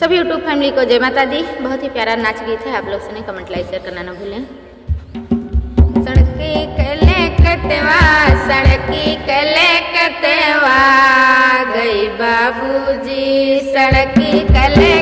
सभी YouTube family को जय माता दी। बहुत ही प्यारा नाच गीत है, आप लोग सुने, कमेंट लाइक शेयर करना ना भूलें। सड़की कले कतवा, सड़की कले कतवा, गई बाबूजी सड़की कले